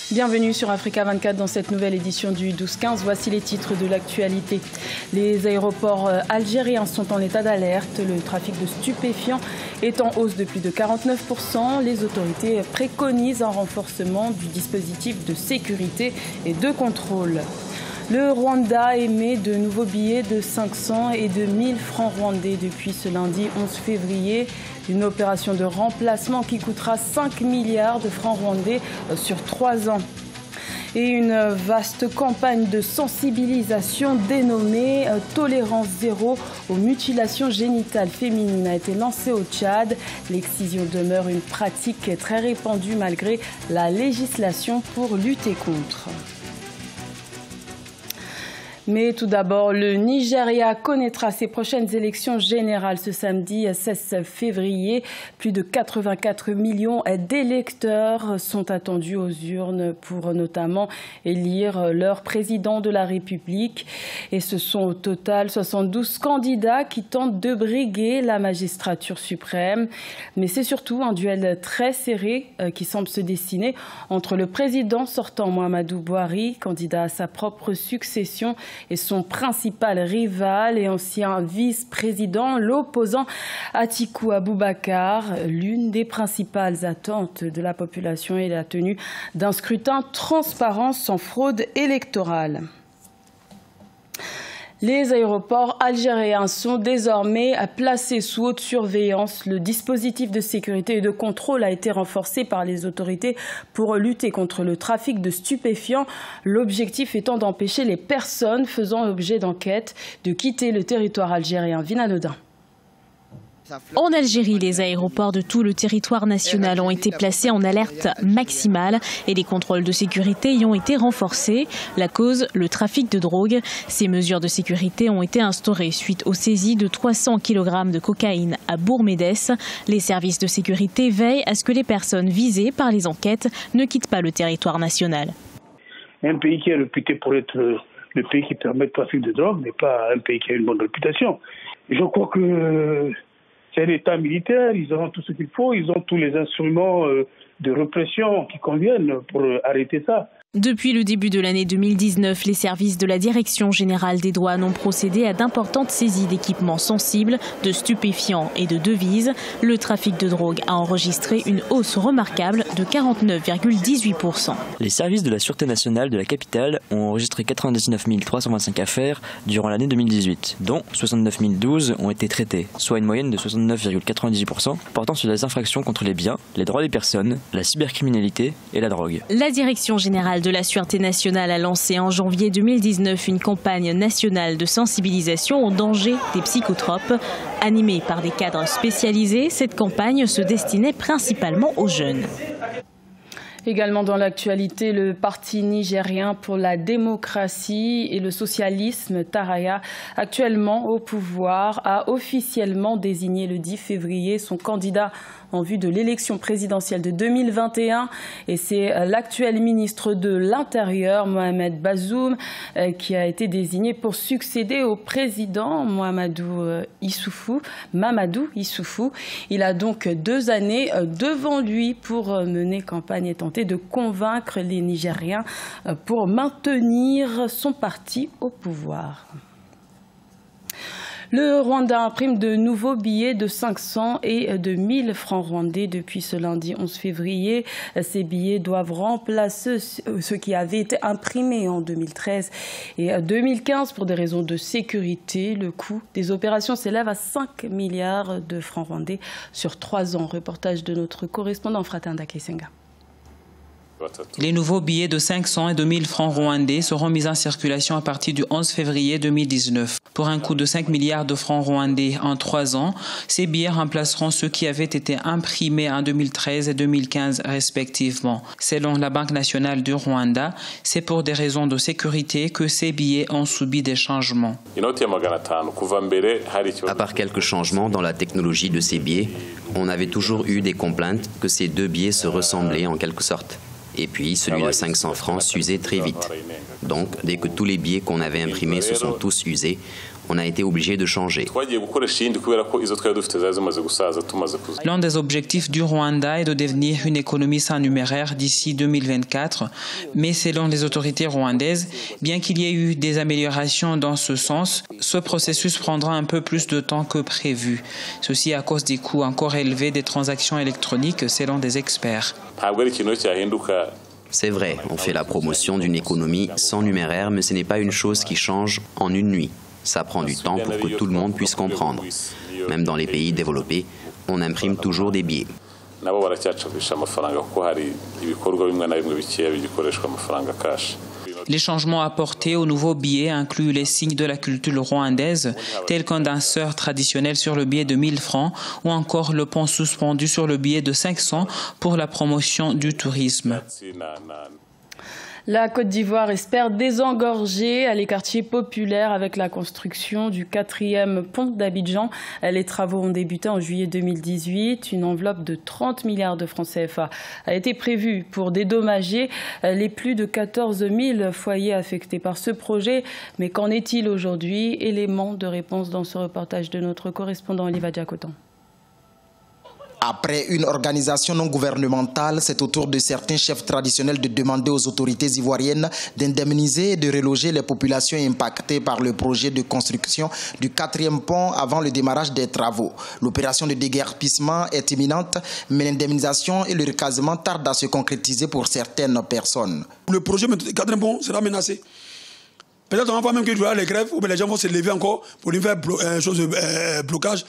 Bienvenue sur Africa 24 dans cette nouvelle édition du 12-15. Voici les titres de l'actualité. Les aéroports algériens sont en état d'alerte. Le trafic de stupéfiants est en hausse de plus de 49%. Les autorités préconisent un renforcement du dispositif de sécurité et de contrôle. Le Rwanda émet de nouveaux billets de 500 et de 1000 francs rwandais depuis ce lundi 11 février. Une opération de remplacement qui coûtera 5 milliards de francs rwandais sur 3 ans. Et une vaste campagne de sensibilisation dénommée « Tolérance zéro aux mutilations génitales féminines » a été lancée au Tchad. L'excision demeure une pratique très répandue malgré la législation pour lutter contre. Mais tout d'abord, le Nigeria connaîtra ses prochaines élections générales ce samedi 16 février. Plus de 84 millions d'électeurs sont attendus aux urnes pour notamment élire leur président de la République. Et ce sont au total 72 candidats qui tentent de briguer la magistrature suprême. Mais c'est surtout un duel très serré qui semble se dessiner entre le président sortant Muhammadu Buhari, candidat à sa propre succession, et son principal rival et ancien vice-président, l'opposant Atiku Abubakar. L'une des principales attentes de la population est la tenue d'un scrutin transparent sans fraude électorale. Les aéroports algériens sont désormais placés sous haute surveillance. Le dispositif de sécurité et de contrôle a été renforcé par les autorités pour lutter contre le trafic de stupéfiants. L'objectif étant d'empêcher les personnes faisant l'objet d'enquête de quitter le territoire algérien. Vina Nodin. En Algérie, les aéroports de tout le territoire national ont été placés en alerte maximale et les contrôles de sécurité y ont été renforcés. La cause, le trafic de drogue. Ces mesures de sécurité ont été instaurées suite aux saisies de 300 kg de cocaïne à Bourg-Médès. Les services de sécurité veillent à ce que les personnes visées par les enquêtes ne quittent pas le territoire national. Un pays qui est réputé pour être le pays qui permet le trafic de drogue n'est pas un pays qui a une bonne réputation. Je crois que c'est l'État militaire, ils auront tout ce qu'il faut, ils ont tous les instruments de répression qui conviennent pour arrêter ça. Depuis le début de l'année 2019, les services de la Direction générale des douanes ont procédé à d'importantes saisies d'équipements sensibles, de stupéfiants et de devises. Le trafic de drogue a enregistré une hausse remarquable de 49,18%. Les services de la Sûreté nationale de la capitale ont enregistré 99 325 affaires durant l'année 2018, dont 69 012 ont été traitées, soit une moyenne de 69,98%, portant sur les infractions contre les biens, les droits des personnes, la cybercriminalité et la drogue. La Direction générale de la Sûreté nationale a lancé en janvier 2019 une campagne nationale de sensibilisation au danger des psychotropes. Animée par des cadres spécialisés, cette campagne se destinait principalement aux jeunes. Également dans l'actualité, le parti nigérien pour la démocratie et le socialisme, Taraya, actuellement au pouvoir, a officiellement désigné le 10 février son candidat en vue de l'élection présidentielle de 2021. Et c'est l'actuel ministre de l'Intérieur, Mohamed Bazoum, qui a été désigné pour succéder au président Mamadou Issoufou. Il a donc 2 années devant lui pour mener campagne et tenter de convaincre les Nigériens pour maintenir son parti au pouvoir. Le Rwanda imprime de nouveaux billets de 500 et de 1000 francs rwandais depuis ce lundi 11 février. Ces billets doivent remplacer ceux qui avaient été imprimés en 2013 et 2015 pour des raisons de sécurité. Le coût des opérations s'élève à 5 milliards de francs rwandais sur 3 ans. Reportage de notre correspondant Fratanda Kesenga. Les nouveaux billets de 500 et de 1000 francs rwandais seront mis en circulation à partir du 11 février 2019. Pour un coût de 5 milliards de francs rwandais en 3 ans, ces billets remplaceront ceux qui avaient été imprimés en 2013 et 2015 respectivement. Selon la Banque nationale du Rwanda, c'est pour des raisons de sécurité que ces billets ont subi des changements. À part quelques changements dans la technologie de ces billets, on avait toujours eu des complaintes que ces 2 billets se ressemblaient en quelque sorte. Et puis, celui de 500 francs s'usait très vite. Donc, dès que tous les billets qu'on avait imprimés se sont tous usés, On a été obligé de changer. L'un des objectifs du Rwanda est de devenir une économie sans numéraire d'ici 2024. Mais selon les autorités rwandaises, bien qu'il y ait eu des améliorations dans ce sens, ce processus prendra un peu plus de temps que prévu. Ceci à cause des coûts encore élevés des transactions électroniques selon des experts. C'est vrai, on fait la promotion d'une économie sans numéraire, mais ce n'est pas une chose qui change en une nuit. Ça prend du temps pour que tout le monde puisse comprendre. Même dans les pays développés, on imprime toujours des billets. Les changements apportés au nouveau billet incluent les signes de la culture rwandaise, tels qu'un danseur traditionnel sur le billet de 1000 francs ou encore le pont suspendu sur le billet de 500 pour la promotion du tourisme. La Côte d'Ivoire espère désengorger les quartiers populaires avec la construction du 4e pont d'Abidjan. Les travaux ont débuté en juillet 2018. Une enveloppe de 30 milliards de francs CFA a été prévue pour dédommager les plus de 14 000 foyers affectés par ce projet. Mais qu'en est-il aujourd'hui? Élément de réponse dans ce reportage de notre correspondant Oliva Diakotan. Après une organisation non gouvernementale, c'est au tour de certains chefs traditionnels de demander aux autorités ivoiriennes d'indemniser et de reloger les populations impactées par le projet de construction du 4e pont avant le démarrage des travaux. L'opération de déguerpissement est imminente, mais l'indemnisation et le recasement tardent à se concrétiser pour certaines personnes. Le projet du 4e pont sera menacé. Peut-être on va même qu'il y aura les grèves ou les gens vont se lever encore pour lui faire blocage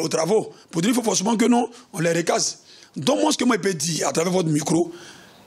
aux travaux. Pour dire qu'il faut forcément que non, on les recase. Donc moi, ce que moi je peux dire à travers votre micro,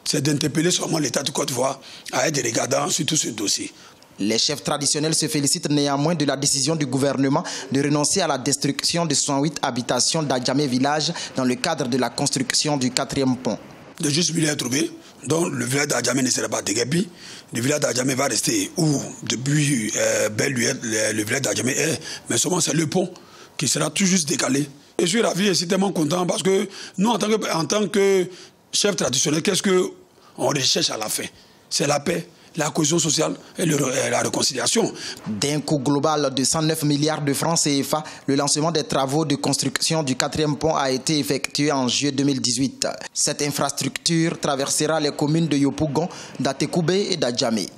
c'est d'interpeller seulement l'État de Côte d'Ivoire à être regardant sur tout ce dossier. Les chefs traditionnels se félicitent néanmoins de la décision du gouvernement de renoncer à la destruction de 108 habitations d'Adjamé village dans le cadre de la construction du 4e pont. De juste milliers trouvés, donc le village d'Adjamé ne sera pas déguerpi. Le village d'Adjamé va rester où depuis Belle-Luette, le village d'Adjamé est, mais seulement c'est le pont qui sera tout juste décalé. Et je suis ravi et je suis tellement content parce que nous, en tant que chefs traditionnels, qu'est-ce qu'on recherche à la fin? C'est la paix, la cohésion sociale et la réconciliation. D'un coût global de 109 milliards de francs CFA, le lancement des travaux de construction du 4e pont a été effectué en juillet 2018. Cette infrastructure traversera les communes de Yopougon, d'Atekoubé et d'Adjamé.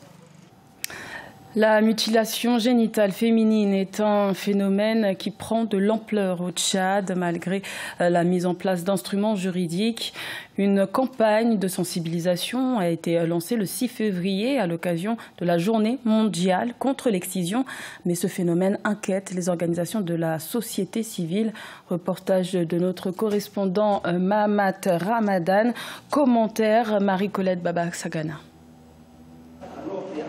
La mutilation génitale féminine est un phénomène qui prend de l'ampleur au Tchad malgré la mise en place d'instruments juridiques. Une campagne de sensibilisation a été lancée le 6 février à l'occasion de la journée mondiale contre l'excision. Mais ce phénomène inquiète les organisations de la société civile. Reportage de notre correspondant Mahamat Ramadan. Commentaire Marie-Colette Baba-Sagana.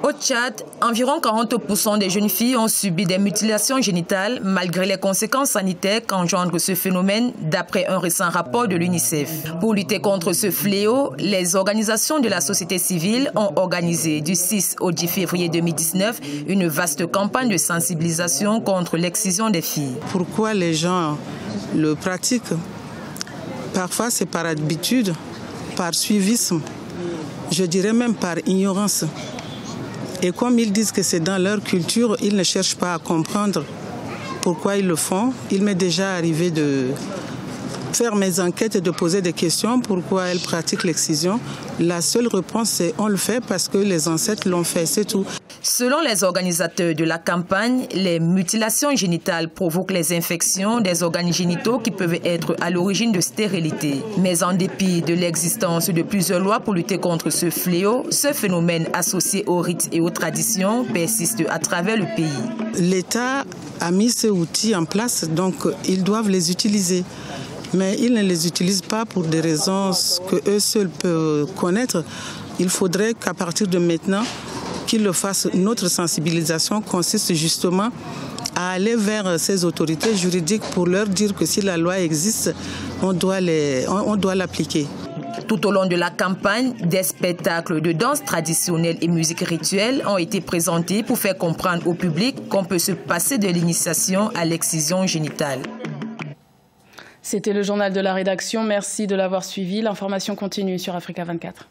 Au Tchad, environ 40% des jeunes filles ont subi des mutilations génitales malgré les conséquences sanitaires qu'engendre ce phénomène d'après un récent rapport de l'UNICEF. Pour lutter contre ce fléau, les organisations de la société civile ont organisé du 6 au 10 février 2019 une vaste campagne de sensibilisation contre l'excision des filles. Pourquoi les gens le pratiquent? Parfois c'est par habitude, par suivisme, je dirais même par ignorance. Et comme ils disent que c'est dans leur culture, ils ne cherchent pas à comprendre pourquoi ils le font. Il m'est déjà arrivé de faire mes enquêtes et de poser des questions. Pourquoi elles pratiquent l'excision? La seule réponse, c'est on le fait parce que les ancêtres l'ont fait, c'est tout. Selon les organisateurs de la campagne, les mutilations génitales provoquent les infections des organes génitaux qui peuvent être à l'origine de stérilité. Mais en dépit de l'existence de plusieurs lois pour lutter contre ce fléau, ce phénomène associé aux rites et aux traditions persiste à travers le pays. L'État a mis ces outils en place, donc ils doivent les utiliser. Mais ils ne les utilisent pas pour des raisons qu'eux seuls peuvent connaître. Il faudrait qu'à partir de maintenant, qu'ils le fassent. Notre sensibilisation consiste justement à aller vers ces autorités juridiques pour leur dire que si la loi existe, on doit l'appliquer. Tout au long de la campagne, des spectacles de danse traditionnelle et musique rituelle ont été présentés pour faire comprendre au public qu'on peut se passer de l'initiation à l'excision génitale. C'était le journal de la rédaction. Merci de l'avoir suivi. L'information continue sur Africa 24.